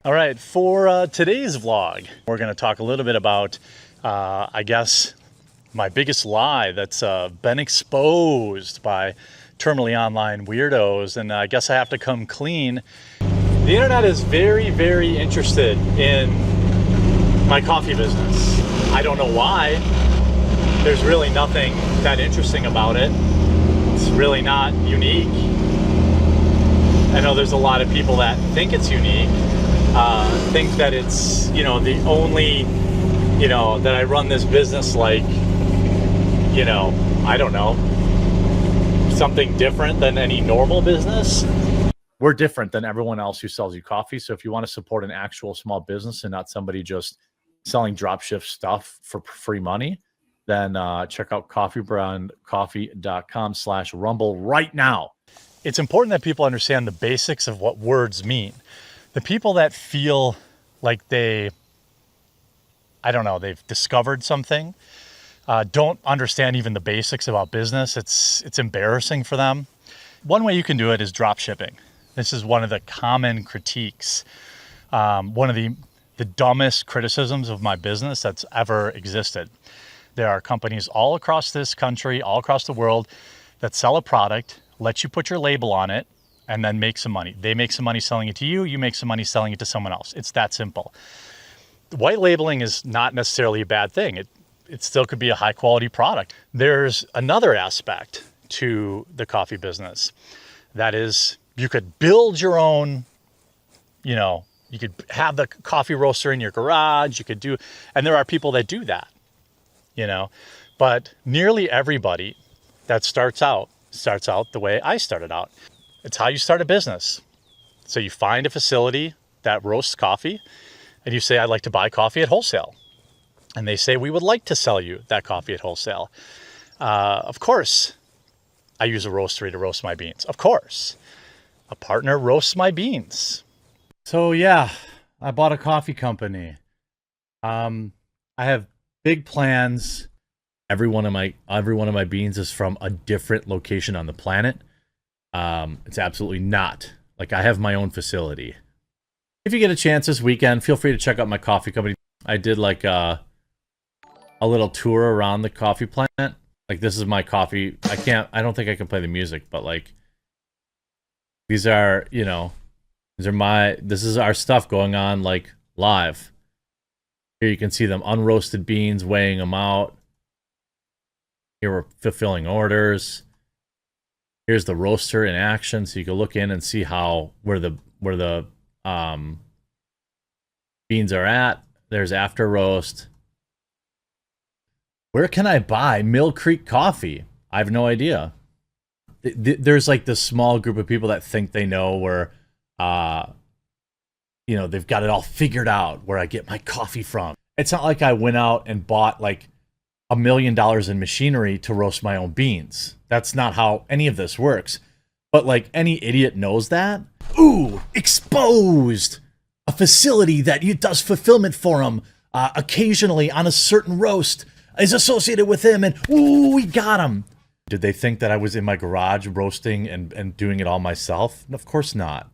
All right, for today's vlog, we're going to talk a little bit about, I guess, my biggest lie that's been exposed by terminally online weirdos, and I guess I have to come clean. The internet is very, very interested in my coffee business. I don't know why. There's really nothing that interesting about it. It's really not unique. I know there's a lot of people that think it's unique. Think that it's, the only, that I run this business like, I don't know, something different than any normal business. We're different than everyone else who sells you coffee. So if you want to support an actual small business and not somebody just selling dropship stuff for free money, then check out coffeebrandcoffee.com/rumble right now. It's important that people understand the basics of what words mean. The people that feel like they've discovered something, don't understand even the basics about business. It's embarrassing for them. One way you can do it is drop shipping. This is one of the common critiques. One of the dumbest criticisms of my business that's ever existed. There are companies all across this country, all across the world, that sell a product, let you put your label on it, and then make some money. They make some money selling it to you, you make some money selling it to someone else. It's that simple. White labeling is not necessarily a bad thing. It still could be a high quality product. There's another aspect to the coffee business. That is, you could build your own, you could have the coffee roaster in your garage, and there are people that do that, but nearly everybody that starts out the way I started out. It's how you start a business. So you find a facility that roasts coffee and you say, I'd like to buy coffee at wholesale. And they say, we would like to sell you that coffee at wholesale. Of course, I use a roastery to roast my beans. Of course, a partner roasts my beans. So yeah, I bought a coffee company. I have big plans. Every one of my beans is from a different location on the planet. It's absolutely not like I have my own facility. If you get a chance this weekend, feel free to check out my coffee company. I did like a little tour around the coffee plant. Like, this is my coffee. I don't think I can play the music, but like, this is our stuff going on like live. Here you can see them unroasted beans, weighing them out. Here we're fulfilling orders. Here's the roaster in action, so you can look in and see where the beans are at. There's after roast. Where can I buy Mill Creek coffee? I have no idea. There's like this small group of people that think they know where, they've got it all figured out where I get my coffee from. It's not like I went out and bought like $1 million in machinery to roast my own beans. That's not how any of this works. But like, any idiot knows that. Ooh, exposed! A facility that does fulfillment for him occasionally on a certain roast is associated with him, and ooh, we got him. Did they think that I was in my garage roasting and doing it all myself? Of course not.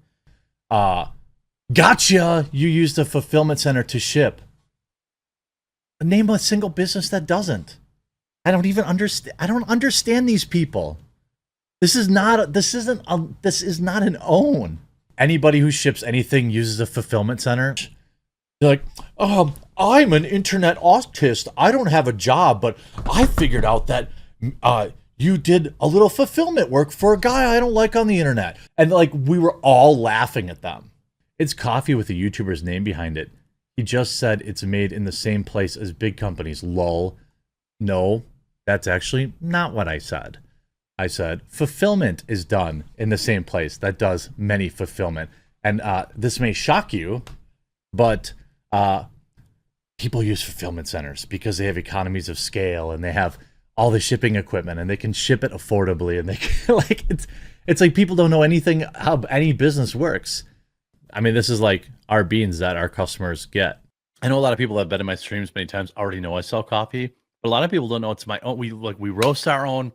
Gotcha! You used a fulfillment center to ship. Name a single business that doesn't. I don't even understand. I don't understand these people. This is not an own. Anybody who ships anything uses a fulfillment center. They're like, I'm an internet autist. I don't have a job, but I figured out that you did a little fulfillment work for a guy I don't like on the internet. And like, we were all laughing at them. It's coffee with a YouTuber's name behind it. He just said it's made in the same place as big companies. Lol. No, that's actually not what I said. I said fulfillment is done in the same place that does many fulfillment. And this may shock you, but people use fulfillment centers because they have economies of scale and they have all the shipping equipment and they can ship it affordably. And they can, like, it's like people don't know anything how any business works. I mean, this is like our beans that our customers get. I know a lot of people that have been in my streams many times already know I sell coffee, but a lot of people don't know it's my own. We roast our own.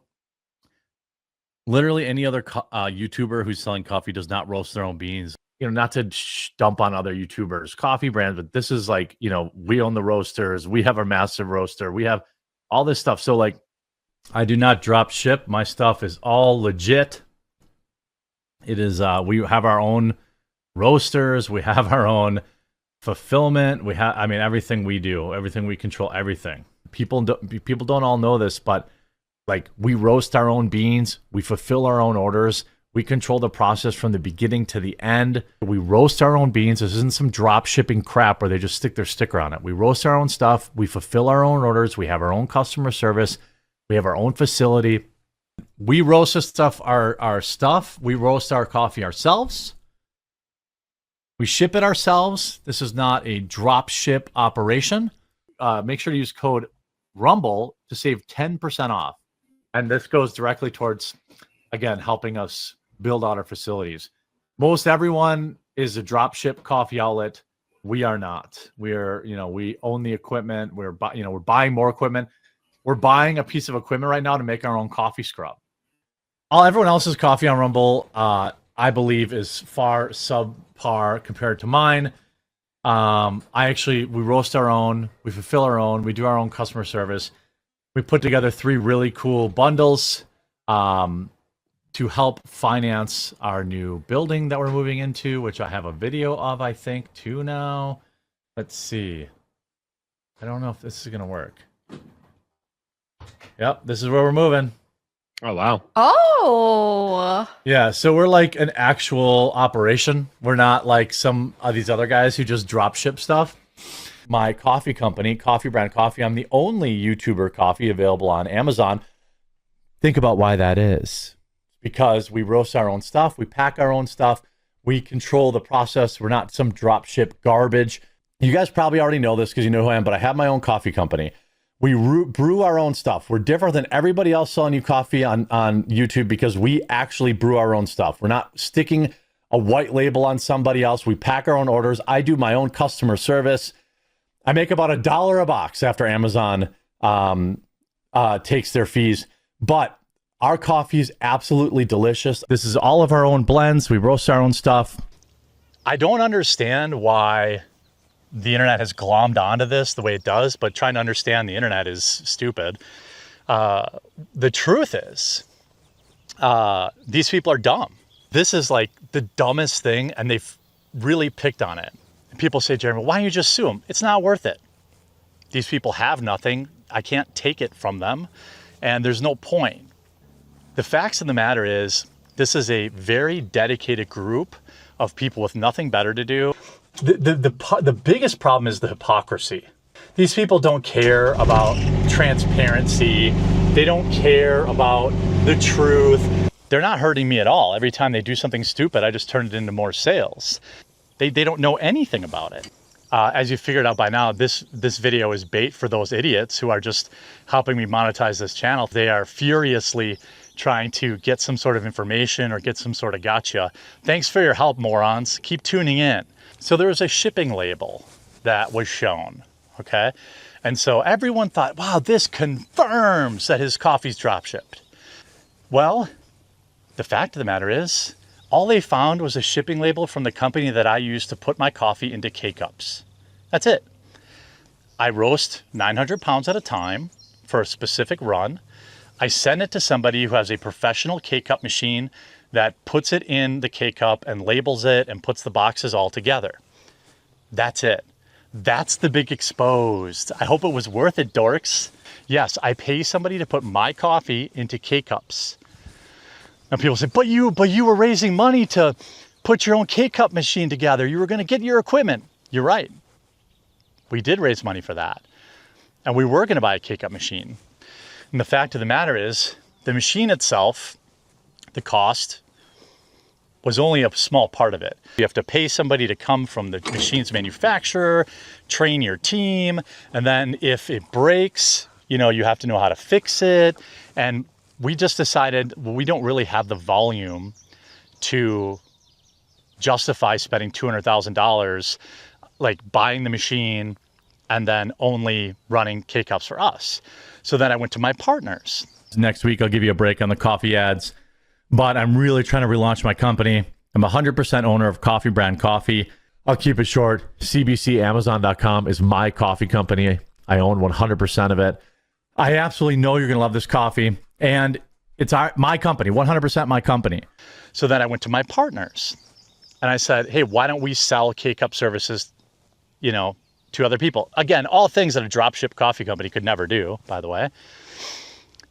Literally any other YouTuber who's selling coffee does not roast their own beans. not to dump on other YouTubers, coffee brands, but this is like, we own the roasters. We have our massive roaster. We have all this stuff. So like, I do not drop ship. My stuff is all legit. It is, we have our own roasters. We have our own fulfillment. We have, everything we do, everything we control, everything. People don't all know this, but like, we roast our own beans. We fulfill our own orders. We control the process from the beginning to the end. We roast our own beans. This isn't some drop shipping crap where they just stick their sticker on it. We roast our own stuff. We fulfill our own orders. We have our own customer service. We have our own facility. We roast our stuff. We roast our coffee ourselves. We ship it ourselves. This is not a drop ship operation. Make sure to use code RUMBLE to save 10% off. And this goes directly towards, again, helping us build out our facilities. Most everyone is a drop ship coffee outlet. We are not. We own the equipment. We're buying more equipment. We're buying a piece of equipment right now to make our own coffee scrub. Everyone else's coffee on Rumble, I believe, is far subpar compared to mine. We roast our own, we fulfill our own, we do our own customer service. We put together 3 really cool bundles to help finance our new building that we're moving into, which I have a video of, I think, too now. Let's see. I don't know if this is going to work. Yep, this is where we're moving. Oh, wow. Oh. Yeah, so we're like an actual operation. We're not like some of these other guys who just drop ship stuff. My coffee company, Coffee Brand Coffee, I'm the only YouTuber coffee available on Amazon. Think about why that is. Because we roast our own stuff, we pack our own stuff, we control the process. We're not some drop ship garbage. You guys probably already know this because you know who I am, but I have my own coffee company. We brew our own stuff. We're different than everybody else selling you coffee on YouTube because we actually brew our own stuff. We're not sticking a white label on somebody else. We pack our own orders. I do my own customer service. I make about $1 a box after Amazon takes their fees. But our coffee is absolutely delicious. This is all of our own blends. We roast our own stuff. I don't understand why the internet has glommed onto this the way it does, but trying to understand the internet is stupid. The truth is, these people are dumb. This is like the dumbest thing, and they've really picked on it. And people say, Jeremy, why don't you just sue them? It's not worth it. These people have nothing. I can't take it from them, and there's no point. The facts of the matter is, this is a very dedicated group of people with nothing better to do. The biggest problem is the hypocrisy. These people don't care about transparency. They don't care about the truth. They're not hurting me at all. Every time they do something stupid, I just turn it into more sales. They don't know anything about it. As you figured out by now, this video is bait for those idiots who are just helping me monetize this channel. They are furiously trying to get some sort of information or get some sort of gotcha. Thanks for your help, morons. Keep tuning in. So there was a shipping label that was shown, okay? And so everyone thought, wow, this confirms that his coffee's drop shipped. Well, the fact of the matter is, all they found was a shipping label from the company that I use to put my coffee into K-Cups. That's it. I roast 900 pounds at a time for a specific run. I send it to somebody who has a professional K-Cup machine that puts it in the K-Cup and labels it and puts the boxes all together. That's it. That's the big exposed. I hope it was worth it, dorks. Yes, I pay somebody to put my coffee into K-Cups. Now people say, but you were raising money to put your own K-Cup machine together. You were going to get your equipment. You're right. We did raise money for that. And we were going to buy a K-Cup machine. And the fact of the matter is, the machine itself, the cost, was only a small part of it. You have to pay somebody to come from the machine's manufacturer, train your team, and then if it breaks, you have to know how to fix it. And we just decided, well, we don't really have the volume to justify spending $200,000 like buying the machine and then only running K-Cups for us. So then I went to my partners. Next week, I'll give you a break on the coffee ads, but I'm really trying to relaunch my company. I'm 100% owner of Coffee Brand Coffee. I'll keep it short. CBCAmazon.com is my coffee company. I own 100% of it. I absolutely know you're going to love this coffee. And it's my company, 100% my company. So then I went to my partners and I said, hey, why don't we sell K-Cup services, to other people? Again, all things that a dropship coffee company could never do, by the way.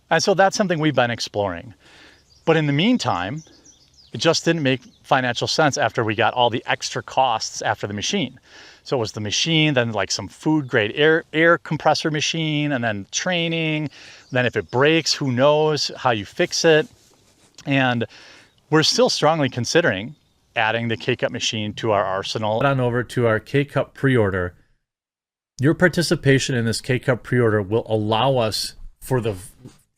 And so that's something we've been exploring. But in the meantime, it just didn't make financial sense after we got all the extra costs after the machine. So it was the machine, then like some food grade air compressor machine, and then training. Then if it breaks, who knows how you fix it. And we're still strongly considering adding the K-Cup machine to our arsenal. Head on over to our K-Cup pre-order. Your participation in this K-Cup pre-order will allow us for the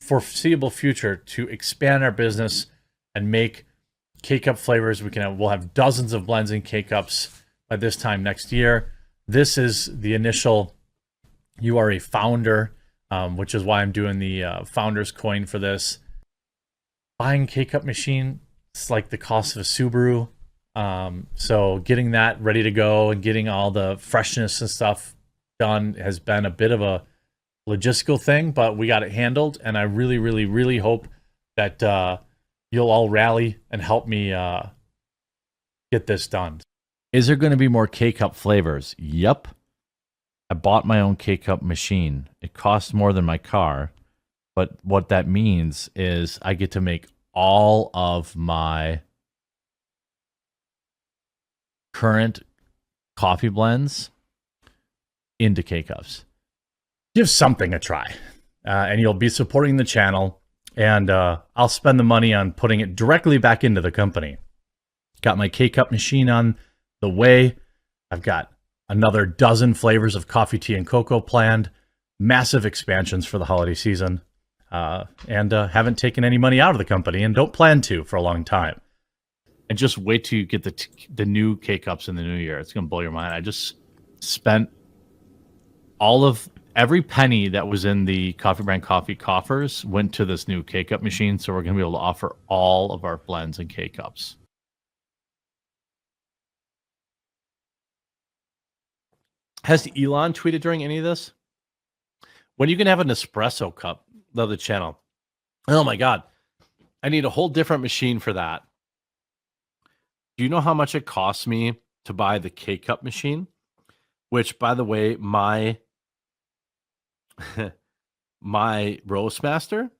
foreseeable future to expand our business and make K-Cup flavors. We'll have dozens of blends in K-Cups by this time next year. This is the initial, you are a founder, which is why I'm doing the founder's coin for this. Buying K-Cup machine, it's like the cost of a Subaru. So getting that ready to go and getting all the freshness and stuff done has been a bit of a logistical thing, but we got it handled. And I really, really, really hope that you'll all rally and help me get this done. Is there going to be more K-Cup flavors? Yep. I bought my own K-Cup machine. It costs more than my car, but what that means is I get to make all of my current coffee blends into K-Cups. Give something a try, and you'll be supporting the channel, and I'll spend the money on putting it directly back into the company. Got my K-Cup machine on the way. I've got another dozen flavors of coffee, tea, and cocoa planned. Massive expansions for the holiday season, and haven't taken any money out of the company and don't plan to for a long time. And just wait till you get the new K-Cups in the new year. It's going to blow your mind. I just spent every penny that was in the Coffee Brand Coffee coffers went to this new K-Cup machine. So we're going to be able to offer all of our blends and K-Cups. Has Elon tweeted during any of this? When you can have an espresso cup, love the channel. Oh my God. I need a whole different machine for that. Do you know how much it costs me to buy the K-Cup machine? Which, by the way, my Roastmaster.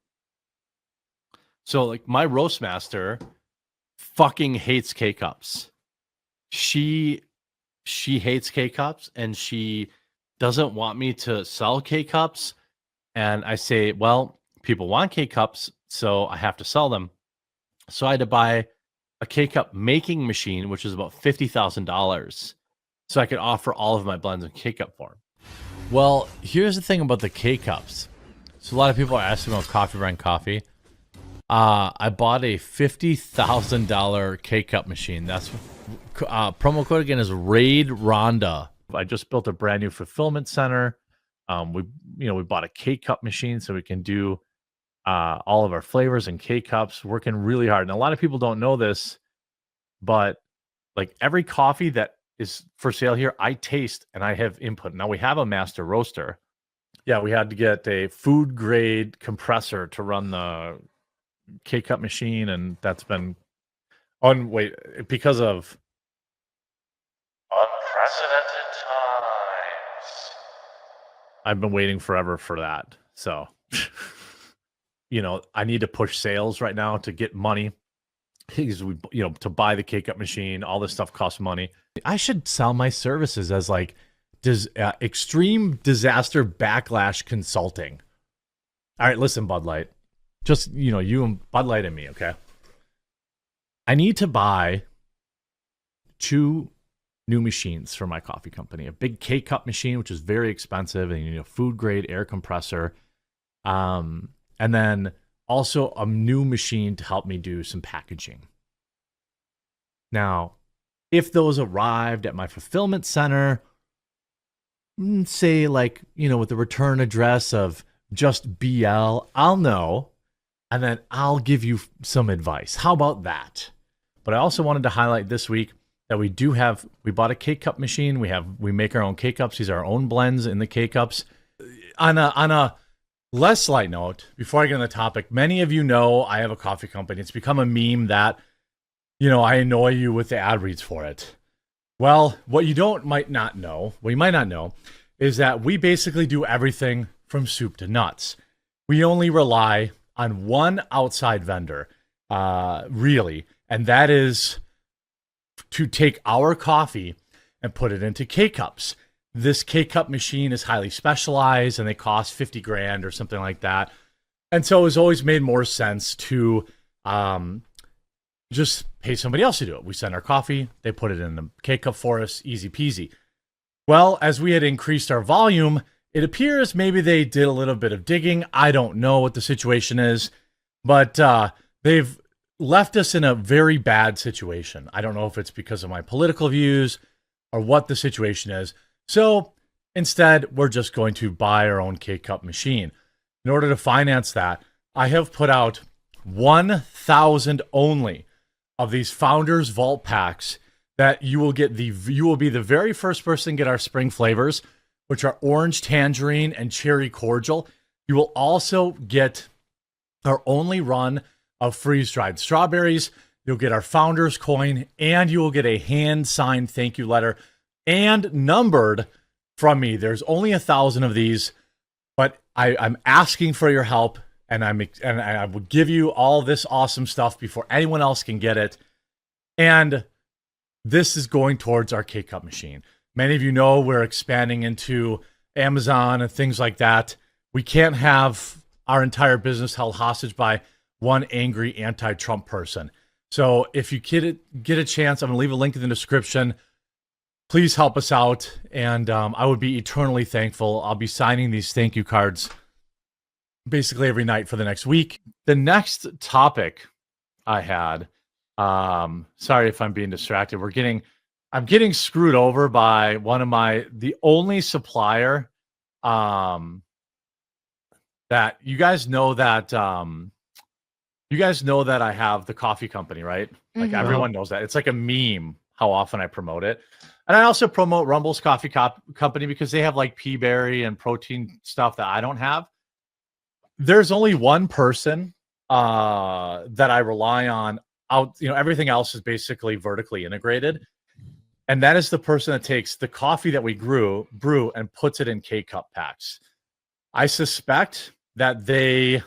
So, like, my Roastmaster fucking hates K-Cups. She hates K-Cups, and she doesn't want me to sell K-Cups. And I say, well, people want K-Cups, so I have to sell them. So I had to buy a K-Cup making machine, which is about $50,000, so I could offer all of my blends in K-Cup form. Well, here's the thing about the K-Cups. So a lot of people are asking about Coffee Brand Coffee. I bought a $50,000 K-Cup machine. That's promo code again is Raid Rhonda. I just built a brand new fulfillment center. We bought a K-Cup machine so we can do all of our flavors and K-Cups, working really hard. And a lot of people don't know this, but like every coffee that is for sale here, I taste and I have input. Now we have a master roaster. Yeah, we had to get a food grade compressor to run the K-Cup machine, and that's been because of unprecedented times. I've been waiting forever for that. So I need to push sales right now to get money because to buy the K-Cup machine, all this stuff costs money. I should sell my services as like extreme disaster backlash consulting. All right, listen, Bud Light, just, you and Bud Light and me. Okay. I need to buy 2 new machines for my coffee company, a big K-Cup machine, which is very expensive, and food grade air compressor. And then also a new machine to help me do some packaging. Now, if those arrived at my fulfillment center, say like, with the return address of just BL, I'll know, and then I'll give you some advice. How about that? But I also wanted to highlight this week that we bought a K-Cup machine. We make our own K-Cups. These are our own blends in the K-Cups. On a less light note, before I get on the topic, many of you know I have a coffee company. It's become a meme that, I annoy you with the ad reads for it. Well, what you might not know is that we basically do everything from soup to nuts. We only rely on one outside vendor, really, and that is to take our coffee and put it into K-Cups. This K-Cup machine is highly specialized and they cost 50 grand or something like that. And so it's always made more sense to just pay somebody else to do it. We send our coffee, they put it in the K-Cup for us, easy peasy. Well, as we had increased our volume, it appears maybe they did a little bit of digging. I don't know what the situation is, but they've left us in a very bad situation. I don't know if it's because of my political views or what the situation is. So instead, we're just going to buy our own K-Cup machine. In order to finance that, I have put out 1,000 only of these Founders Vault packs that you will be the very first person to get our spring flavors, which are orange tangerine and cherry cordial. You will also get our only run of freeze-dried strawberries. You'll get our Founders coin, and you will get a hand-signed thank you letter and numbered from me. There's only 1,000 of these, but I'm asking for your help, and I will give you all this awesome stuff before anyone else can get it. And this is going towards our K-Cup machine. Many of you know we're expanding into Amazon and things like that. We can't have our entire business held hostage by one angry anti-Trump person. So if you get a chance, I'm going to leave a link in the description. Please help us out, and I would be eternally thankful. I'll be signing these thank you cards basically every night for the next week. The next topic I had, sorry if I'm being distracted. I'm getting screwed over by the only supplier that you guys know that I have the coffee company, right? Like everyone knows that. It's like a meme how often I promote it. And I also promote Rumble's Coffee Company because they have like pea berry and protein stuff that I don't have. There's only one person that I rely on everything else is basically vertically integrated. And that is the person that takes the coffee that we brew and puts it in K-Cup packs. I suspect that they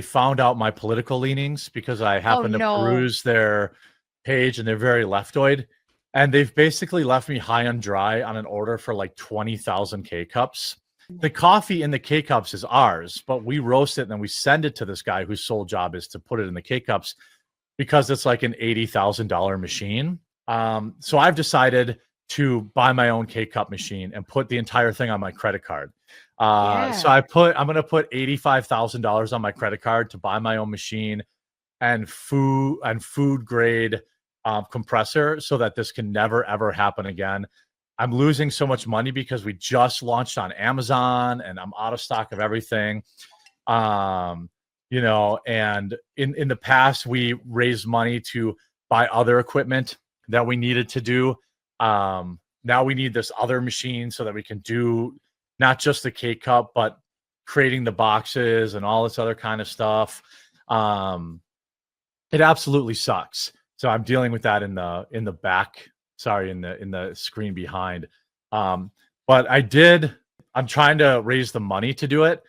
found out my political leanings because I happened to peruse their page, and they're very leftoid. And they've basically left me high and dry on an order for like 20,000 K-Cups. The coffee in the K-Cups is ours, but we roast it and then we send it to this guy whose sole job is to put it in the K-Cups because it's like an $80,000 machine. So I've decided to buy my own K-Cup machine and put the entire thing on my credit card. So I'm going to put $85,000 on my credit card to buy my own machine and food grade compressor so that this can never, ever happen again. I'm losing so much money because we just launched on Amazon and I'm out of stock of everything. And in the past, we raised money to buy other equipment that we needed to do. Now we need this other machine so that we can do not just the K-Cup, but creating the boxes and all this other kind of stuff. It absolutely sucks. So I'm dealing with that in the back. Sorry, in the screen behind. But I'm trying to raise the money to do it.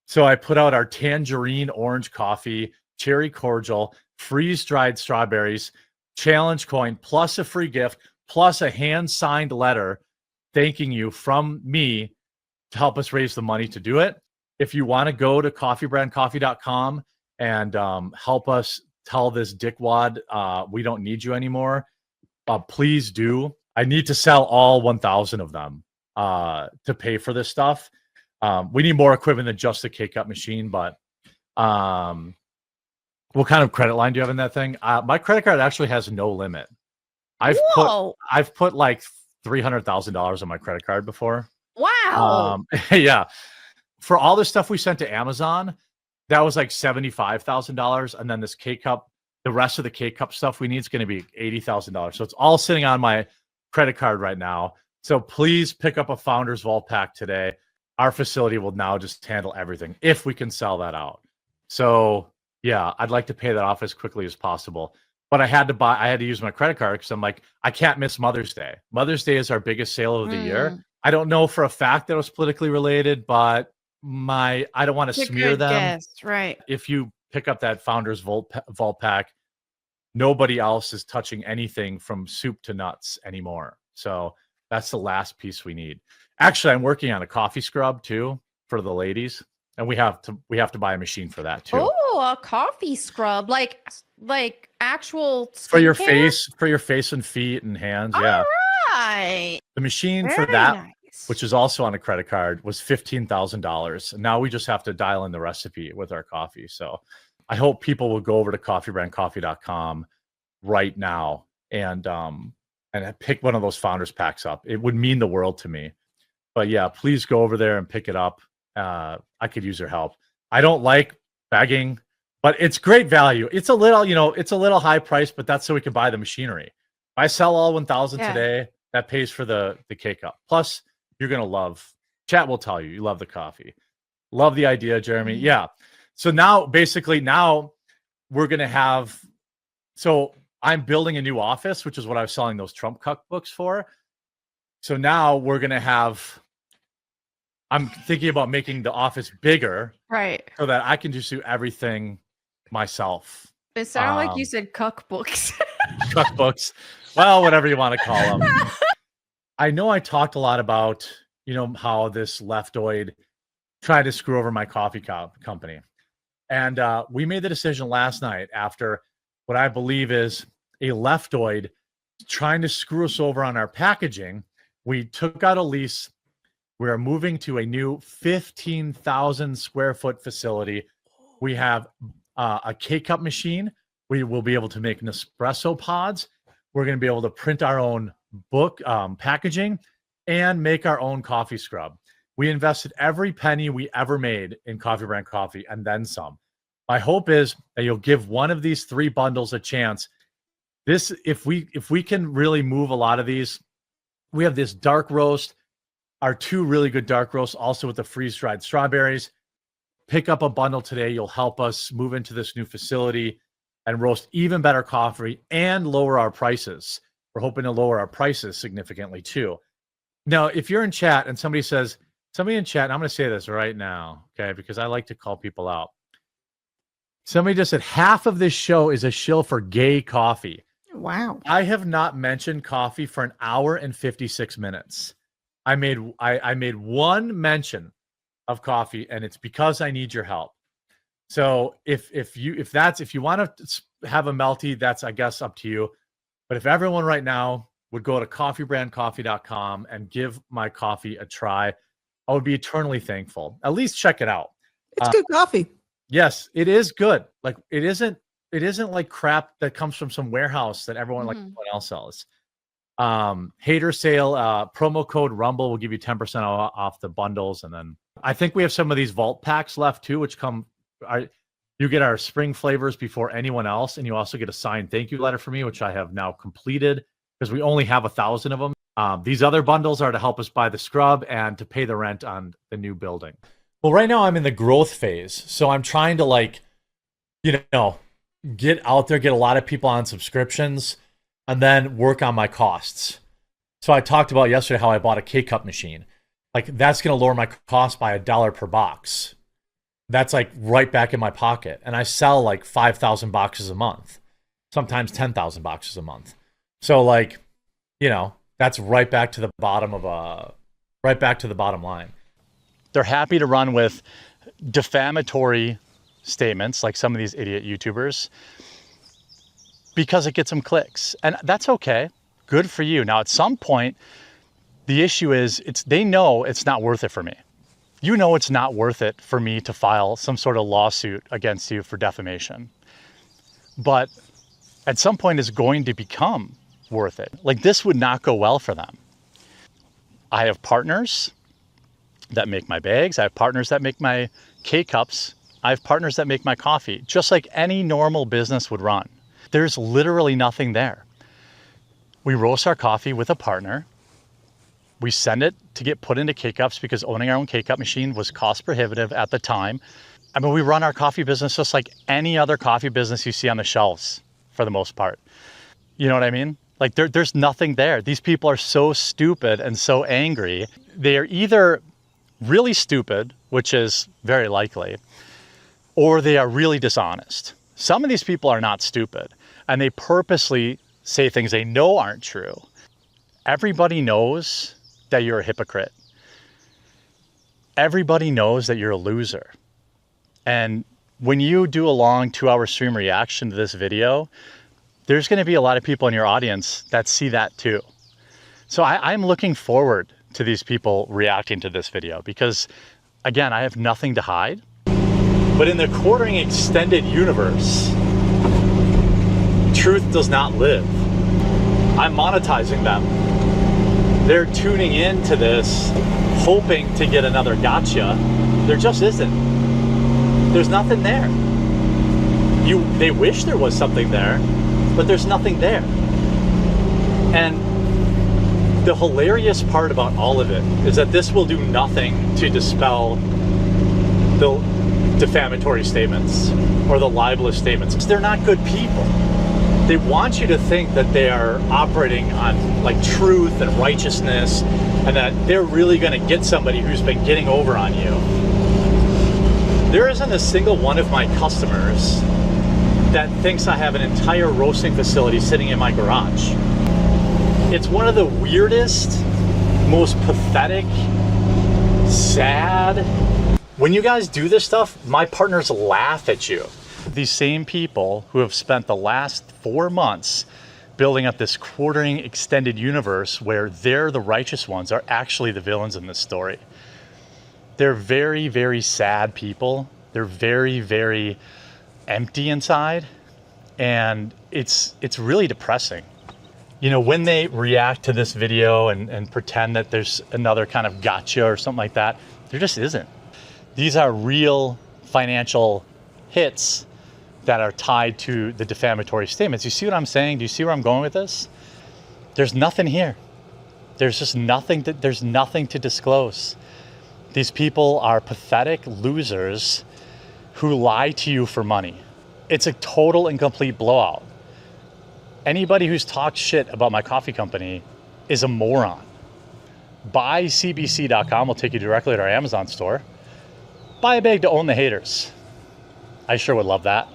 So I put out our tangerine orange coffee, cherry cordial, freeze-dried strawberries, challenge coin, plus a free gift, plus a hand-signed letter thanking you from me to help us raise the money to do it. If you want to go to coffeebrandcoffee.com and help us tell this dickwad we don't need you anymore, please do. I need to sell all 1,000 of them to pay for this stuff. We need more equipment than just the K-Cup machine, but what kind of credit line do you have in that thing? My credit card actually has no limit. I've put like $300,000 on my credit card before. Wow. Yeah. For all the stuff we sent to Amazon, that was like $75,000. And then this K-Cup the rest of the K-Cup stuff we need is going to be $80,000. So it's all sitting on my credit card right now. So please pick up a Founders Vault Pack today. Our facility will now just handle everything if we can sell that out. So yeah, I'd like to pay that off as quickly as possible. But I had to use my credit card because I'm like, I can't miss Mother's Day. Mother's Day is our biggest sale of the year. I don't know for a fact that it was politically related, but I don't want to smear them. Guess, right. If you pick up that Founders Vault Pack, nobody else is touching anything from soup to nuts anymore. So that's the last piece we need. Actually, I'm working on a coffee scrub too for the ladies, and we have to buy a machine for that too. Oh, a coffee scrub, like actual for your skincare? face and feet and hands. Yeah. All right. The machine Very for that, nice. which is also on a credit card, was $15,000. And now we just have to dial in the recipe with our coffee. So I hope people will go over to coffeebrandcoffee.com right now and pick one of those founders packs up. It would mean the world to me. But yeah, please go over there and pick it up. I could use your help. I don't like begging, but it's great value. It's a little high price, but that's so we can buy the machinery. If I sell all 1,000 today, that pays for the K-Cup. Plus, you're going to love, chat will tell you love the coffee. Love the idea, Jeremy. Yeah. So now, basically, we're going to have, so I'm building a new office, which is what I was selling those Trump cookbooks for. So now we're going to have, I'm thinking about making the office bigger. Right. So that I can just do everything myself. It sounded like you said cookbooks. Cookbooks. Well, whatever you want to call them. I know I talked a lot about, how this leftoid tried to screw over my coffee company. And we made the decision last night after what I believe is a leftoid trying to screw us over on our packaging. We took out a lease. We are moving to a new 15,000 square foot facility. We have a K-Cup machine. We will be able to make Nespresso pods. We're going to be able to print our own book packaging and make our own coffee scrub. We invested every penny we ever made in Coffee Brand Coffee and then some. My hope is that you'll give one of these 3 bundles a chance. If we can really move a lot of these, we have this dark roast, our 2 really good dark roasts, also with the freeze-dried strawberries. Pick up a bundle today. You'll help us move into this new facility and roast even better coffee and lower our prices. We're hoping to lower our prices significantly too. Now, if you're in chat and somebody in chat, and I'm going to say this right now, okay, because I like to call people out. Somebody just said half of this show is a shill for gay coffee. Wow. I have not mentioned coffee for an hour and 56 minutes. I made one mention of coffee, and it's because I need your help. So if you want to have a melty, that's, I guess, up to you. But if everyone right now would go to coffeebrandcoffee.com and give my coffee a try, I would be eternally thankful. At least check it out. It's good coffee. Yes, it is good. Like it isn't like crap that comes from some warehouse that everyone else sells. Hater sale, promo code Rumble will give you 10% off the bundles. And then I think we have some of these vault packs left too, which you get our spring flavors before anyone else. And you also get a signed thank you letter from me, which I have now completed because we only have 1,000 of them. These other bundles are to help us buy the scrub and to pay the rent on the new building. Well, right now I'm in the growth phase. So I'm trying to get out there, get a lot of people on subscriptions, and then work on my costs. So I talked about yesterday how I bought a K-Cup machine. Like that's going to lower my cost by $1 per box. That's like right back in my pocket. And I sell like 5,000 boxes a month, sometimes 10,000 boxes a month. So that's right back to the bottom line. They're happy to run with defamatory statements like some of these idiot YouTubers because it gets them clicks. And that's okay. Good for you. Now, at some point, the issue is they know it's not worth it for me. You know it's not worth it for me to file some sort of lawsuit against you for defamation. But at some point, it's going to become worth it. Like this would not go well for them. I have partners that make my bags. I have partners that make my K-Cups. I have partners that make my coffee, just like any normal business would run. There's literally nothing there. We roast our coffee with a partner. We send it to get put into K-Cups because owning our own K-Cup machine was cost prohibitive at the time. I mean, we run our coffee business just like any other coffee business you see on the shelves for the most part. You know what I mean? Like there's nothing there. These people are so stupid and so angry. They are either really stupid, which is very likely, or they are really dishonest. Some of these people are not stupid, and they purposely say things they know aren't true. Everybody knows that you're a hypocrite. Everybody knows that you're a loser. And when you do a long 2-hour stream reaction to this video, there's going to be a lot of people in your audience that see that too. So I'm looking forward to these people reacting to this video because, again, I have nothing to hide. But in the quartering extended universe, truth does not live. I'm monetizing them. They're tuning into this, hoping to get another gotcha. There just isn't. There's nothing there. They wish there was something there, but there's nothing there. And the hilarious part about all of it is that this will do nothing to dispel the defamatory statements or the libelous statements. They're not good people. They want you to think that they are operating on like truth and righteousness and that they're really going to get somebody who's been getting over on you. There isn't a single one of my customers that thinks I have an entire roasting facility sitting in my garage. It's one of the weirdest, most pathetic, sad. When you guys do this stuff, my partners laugh at you. These same people who have spent the last 4 months building up this quartering extended universe where they're the righteous ones are actually the villains in this story. They're very, very sad people. They're very, very empty inside. And it's really depressing. You know, when they react to this video and pretend that there's another kind of gotcha or something like that, there just isn't. These are real financial hits that are tied to the defamatory statements. You see what I'm saying? Do you see where I'm going with this? There's nothing here. There's just nothing there's nothing to disclose. These people are pathetic losers who lie to you for money. It's a total and complete blowout. Anybody who's talked shit about my coffee company is a moron. BuyCBC.com will take you directly to our Amazon store. Buy a bag to own the haters. I sure would love that.